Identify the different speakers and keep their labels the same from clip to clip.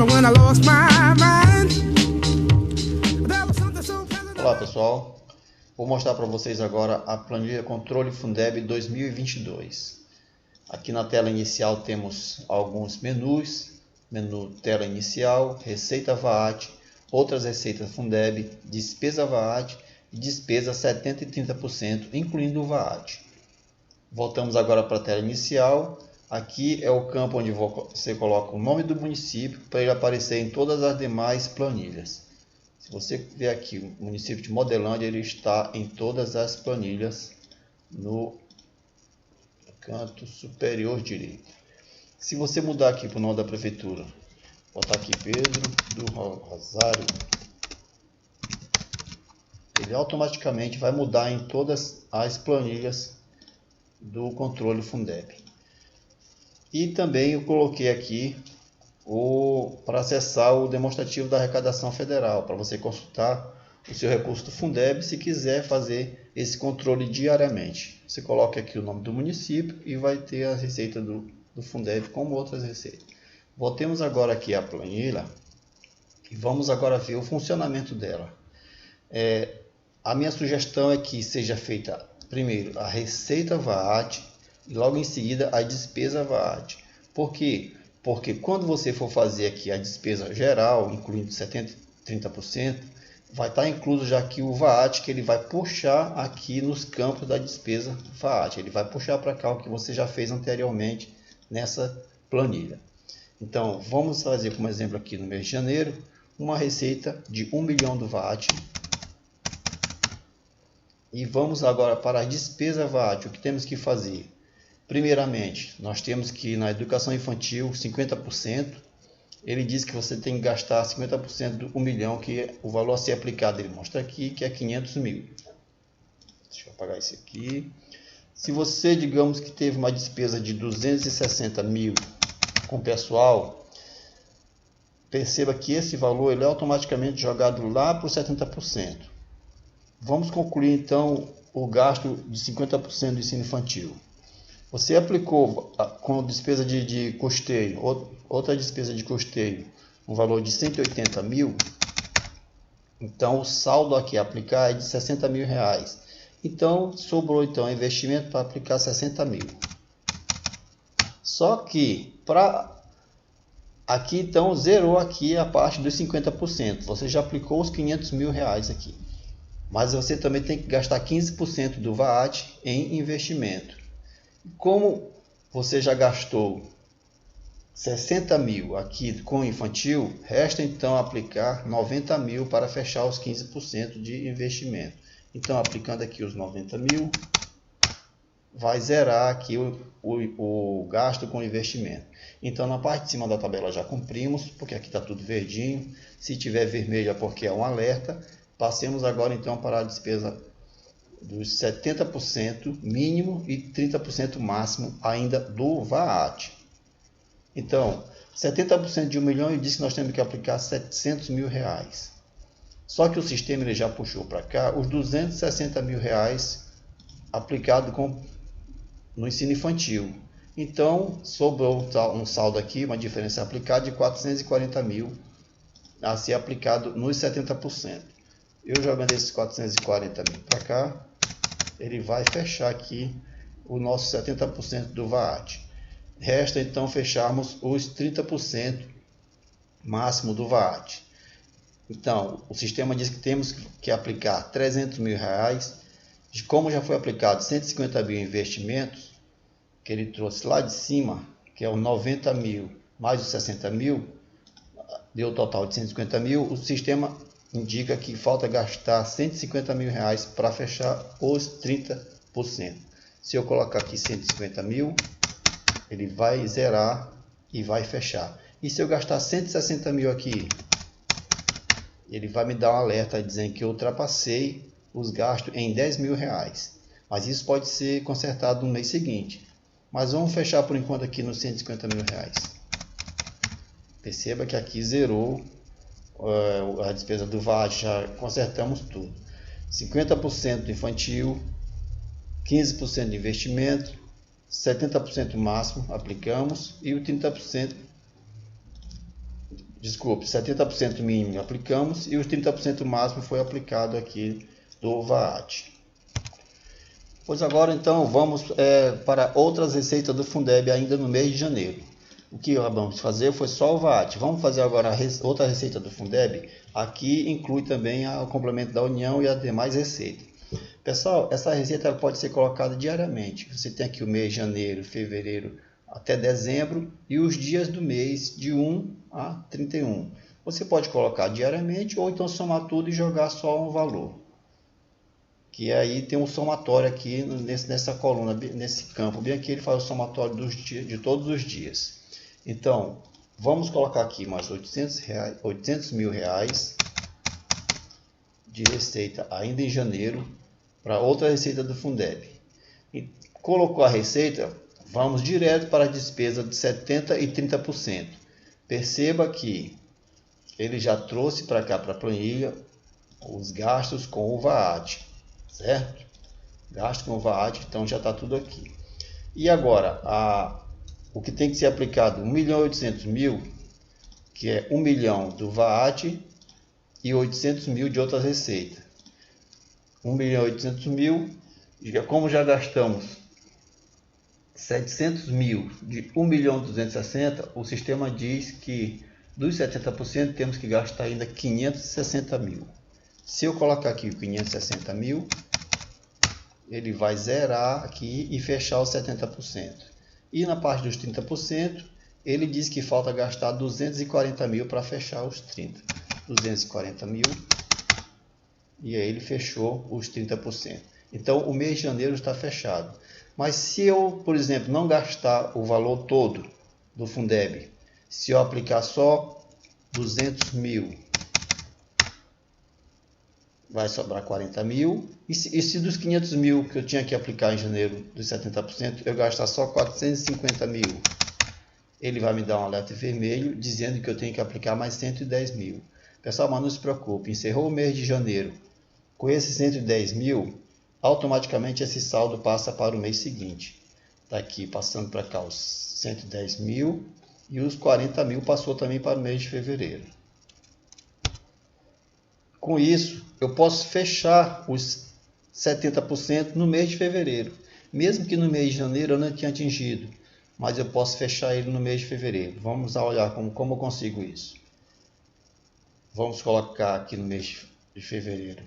Speaker 1: when I lost my mind.
Speaker 2: Olá pessoal, vou mostrar para vocês agora a planilha Controle Fundeb 2022. Aqui na tela inicial temos alguns menus, menu tela inicial, receita VAT, outras receitas Fundeb, despesa VAT e despesa 70% e 30%, incluindo o VAT. Voltamos agora para a tela inicial. Aqui é o campo onde você coloca o nome do município para ele aparecer em todas as demais planilhas. Se você ver aqui o município de Modelândia, ele está em todas as planilhas no canto superior direito. Se você mudar aqui para o nome da prefeitura, botar aqui Pedro do Rosário, ele automaticamente vai mudar em todas as planilhas do controle Fundeb. E também eu coloquei aqui para acessar o demonstrativo da arrecadação federal, para você consultar o seu recurso do Fundeb se quiser fazer esse controle diariamente. Você coloca aqui o nome do município e vai ter a receita do Fundeb como outras receitas. Voltemos agora aqui à planilha e vamos agora ver o funcionamento dela. A minha sugestão é que seja feita primeiro a receita VAT e logo em seguida a despesa VAT. Por quê? Porque quando você for fazer aqui a despesa geral, incluindo 70% e 30%, vai estar incluso já aqui o VAT, que ele vai puxar aqui nos campos da despesa VAT. Ele vai puxar para cá o que você já fez anteriormente nessa planilha. Então, vamos fazer como exemplo aqui no mês de janeiro, uma receita de 1 milhão do VAT. E vamos agora para a despesa VAT. O que temos que fazer? Primeiramente, nós temos que na educação infantil 50%, ele diz que você tem que gastar 50% do 1 milhão, que é o valor a ser aplicado, ele mostra aqui que é 500 mil. Deixa eu apagar isso aqui. Se você, digamos que teve uma despesa de 260 mil com pessoal, perceba que esse valor ele é automaticamente jogado lá para os 70%. Vamos concluir então o gasto de 50% do ensino infantil. Você aplicou com despesa de custeio, outra despesa de custeio, um valor de 180 mil, então o saldo aqui a aplicar é de 60 mil reais. Então sobrou então investimento para aplicar 60 mil. Só que aqui então zerou aqui a parte dos 50%. Você já aplicou os 500 mil reais aqui. Mas você também tem que gastar 15% do VAT em investimento. Como você já gastou 60 mil aqui com infantil, resta então aplicar 90 mil para fechar os 15% de investimento. Então, aplicando aqui os 90 mil, vai zerar aqui o gasto com investimento. Então, na parte de cima da tabela já cumprimos, porque aqui está tudo verdinho. Se tiver vermelho é porque é um alerta. Passemos agora então para a despesa dos 70% mínimo e 30% máximo ainda do VAT. Então, 70% de 1 milhão e disse que nós temos que aplicar 700 mil reais. Só que o sistema ele já puxou para cá os 260 mil reais aplicado no ensino infantil. Então, sobrou um saldo aqui, uma diferença aplicada de 440 mil a ser aplicado nos 70%. Eu jogando esses 440 mil para cá, ele vai fechar aqui o nosso 70% do VAT. Resta então fecharmos os 30% máximo do VAT. Então, o sistema diz que temos que aplicar 300 mil reais. Como já foi aplicado 150 mil investimentos, que ele trouxe lá de cima, que é o 90 mil mais os 60 mil, deu um total de 150 mil, o sistema indica que falta gastar 150 mil reais para fechar os 30%. Se eu colocar aqui 150 mil, ele vai zerar e vai fechar. E se eu gastar 160 mil aqui, ele vai me dar um alerta dizendo que eu ultrapassei os gastos em 10 mil reais. Mas isso pode ser consertado no mês seguinte. Mas vamos fechar por enquanto aqui nos 150 mil reais. Perceba que aqui zerou a despesa do VAT, já consertamos tudo. 50% do infantil, 15% de investimento, 70% máximo aplicamos e o 30%, desculpe, 70% mínimo aplicamos e os 30% máximo foi aplicado aqui do VAT. Pois agora então vamos para outras receitas do Fundeb ainda no mês de janeiro. O que vamos fazer foi só o VAT. Vamos fazer agora outra receita do Fundeb. Aqui inclui também o complemento da União e as demais receitas. Pessoal, essa receita ela pode ser colocada diariamente. Você tem aqui o mês de janeiro, fevereiro até dezembro e os dias do mês de 1 a 31. Você pode colocar diariamente ou então somar tudo e jogar só um valor. Que aí tem um somatório aqui nessa coluna, nesse campo bem aqui, ele faz o somatório de todos os dias. Então, vamos colocar aqui mais 800 mil reais de receita ainda em janeiro para outra receita do Fundeb. E colocou a receita, vamos direto para a despesa de 70% e 30%. Perceba que ele já trouxe para cá para a planilha os gastos com o VAT, certo? Gasto com o VAT, então já está tudo aqui. E agora, o que tem que ser aplicado? 1.800.000, que é 1 milhão do VAT e 800 mil de outras receitas. 1.800.000, como já gastamos 700 mil de 1.260.000, o sistema diz que dos 70% temos que gastar ainda 560 mil. Se eu colocar aqui 560 mil, ele vai zerar aqui e fechar os 70%. E na parte dos 30%, ele diz que falta gastar 240 mil para fechar os 30%. 240 mil. E aí ele fechou os 30%. Então o mês de janeiro está fechado. Mas se eu, por exemplo, não gastar o valor todo do Fundeb, se eu aplicar só 200 mil, vai sobrar 40 mil. E se dos 500 mil que eu tinha que aplicar em janeiro, dos 70%, eu gastar só 450 mil, ele vai me dar um alerta vermelho dizendo que eu tenho que aplicar mais 110 mil. Pessoal, mas não se preocupe, encerrou o mês de janeiro. Com esses 110 mil, automaticamente esse saldo passa para o mês seguinte. Está aqui passando para cá os 110 mil e os 40 mil passou também para o mês de fevereiro. Com isso, eu posso fechar os 70% no mês de fevereiro. Mesmo que no mês de janeiro eu não tenha atingido, mas eu posso fechar ele no mês de fevereiro. Vamos olhar como eu consigo isso. Vamos colocar aqui no mês de fevereiro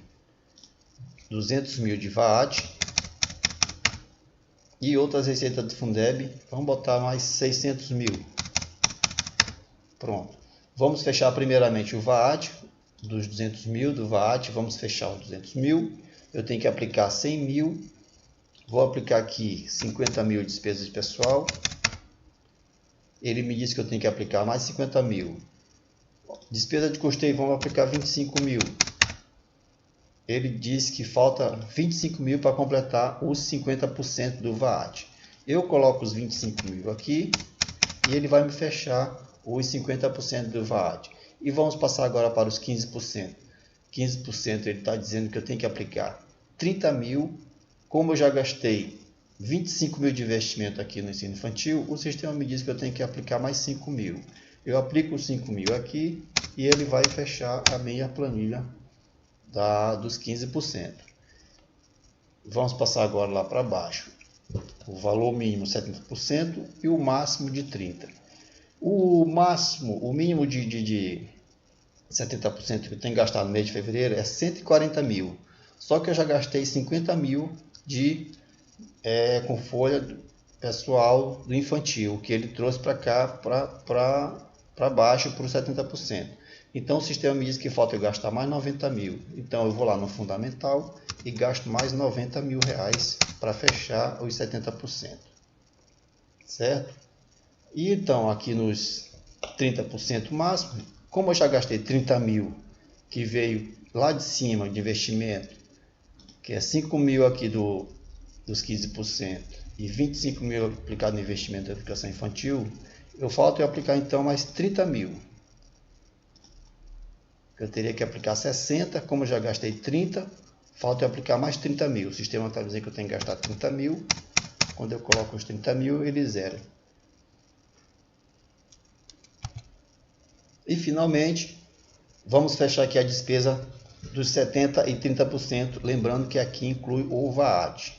Speaker 2: 200 mil de VAT e outras receitas do Fundeb. Vamos botar mais 600 mil. Pronto. Vamos fechar primeiramente o VAT dos 200 mil do VAT. Vamos fechar os 200 mil. Eu tenho que aplicar 100 mil. Vou aplicar aqui 50 mil de despesas de pessoal. Ele me disse que eu tenho que aplicar mais 50 mil. Despesa de custeio, vamos aplicar 25 mil. Ele diz que falta 25 mil para completar os 50% do VAT. Eu coloco os 25 mil aqui e ele vai me fechar os 50% do VAT. E vamos passar agora para os 15%. 15% ele está dizendo que eu tenho que aplicar 30 mil. Como eu já gastei 25 mil de investimento aqui no ensino infantil, o sistema me diz que eu tenho que aplicar mais 5 mil. Eu aplico os 5 mil aqui e ele vai fechar a minha planilha dos 15%. Vamos passar agora lá para baixo. O valor mínimo 70% e o máximo de 30%. O mínimo de 70% que eu tenho gastado no mês de fevereiro é 140 mil. Só que eu já gastei 50 mil com folha pessoal do infantil, que ele trouxe para cá, para baixo, para os 70%. Então o sistema me diz que falta eu gastar mais 90 mil. Então eu vou lá no fundamental e gasto mais 90 mil reais para fechar os 70%. Certo? E então aqui nos 30% máximo, como eu já gastei 30 mil, que veio lá de cima de investimento, que é 5 mil aqui dos 15% e 25 mil aplicado no investimento da educação infantil, falta eu aplicar então mais 30 mil. Eu teria que aplicar 60, como eu já gastei 30, falta eu aplicar mais 30 mil. O sistema está dizendo que eu tenho que gastar 30 mil. Quando eu coloco os 30 mil, ele zera. E finalmente, vamos fechar aqui a despesa dos 70% e 30%, lembrando que aqui inclui o VAT.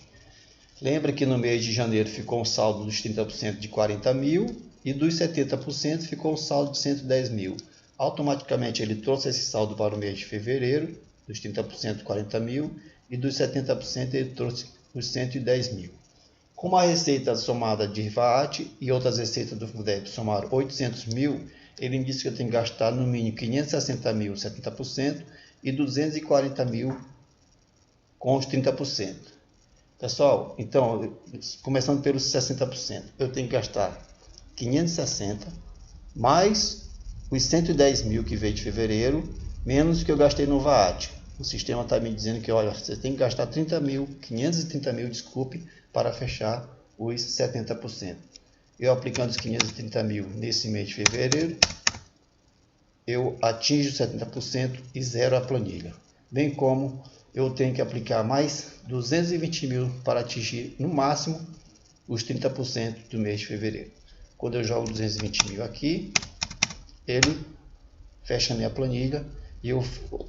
Speaker 2: Lembra que no mês de janeiro ficou um saldo dos 30% de 40 mil e dos 70% ficou um saldo de 110 mil. Automaticamente ele trouxe esse saldo para o mês de fevereiro, dos 30% de 40 mil, e dos 70% ele trouxe os 110 mil. Como a receita somada de VAT e outras receitas do Fundeb somaram 800 mil, ele disse que eu tenho que gastar no mínimo 560 mil, 70%, e 240 mil com os 30%. Pessoal, então, começando pelos 60%, eu tenho que gastar 560 mais os 110 mil que veio de fevereiro, menos o que eu gastei no VAT. O sistema está me dizendo que, olha, você tem que gastar 30 mil, 530 mil, desculpe, para fechar os 70%. Eu aplicando os 530 mil nesse mês de fevereiro, eu atinjo 70% e zero a planilha. Bem como eu tenho que aplicar mais 220 mil para atingir no máximo os 30% do mês de fevereiro. Quando eu jogo 220 mil aqui, ele fecha a minha planilha e eu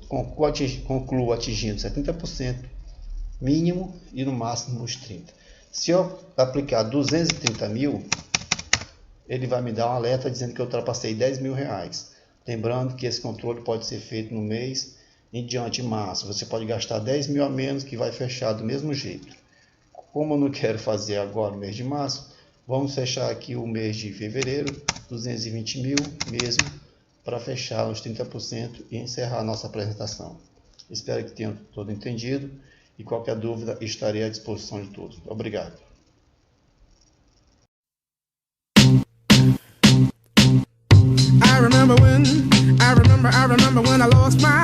Speaker 2: concluo atingindo 70% mínimo e no máximo os 30%. Se eu aplicar 230 mil, ele vai me dar um alerta dizendo que eu ultrapassei 10 mil reais. Lembrando que esse controle pode ser feito no mês em diante de março. Você pode gastar 10 mil a menos que vai fechar do mesmo jeito. Como eu não quero fazer agora no mês de março, vamos fechar aqui o mês de fevereiro, 220 mil mesmo, para fechar os 30% e encerrar a nossa apresentação. Espero que tenham todo entendido e qualquer dúvida estarei à disposição de todos. Obrigado.
Speaker 1: I remember when I lost my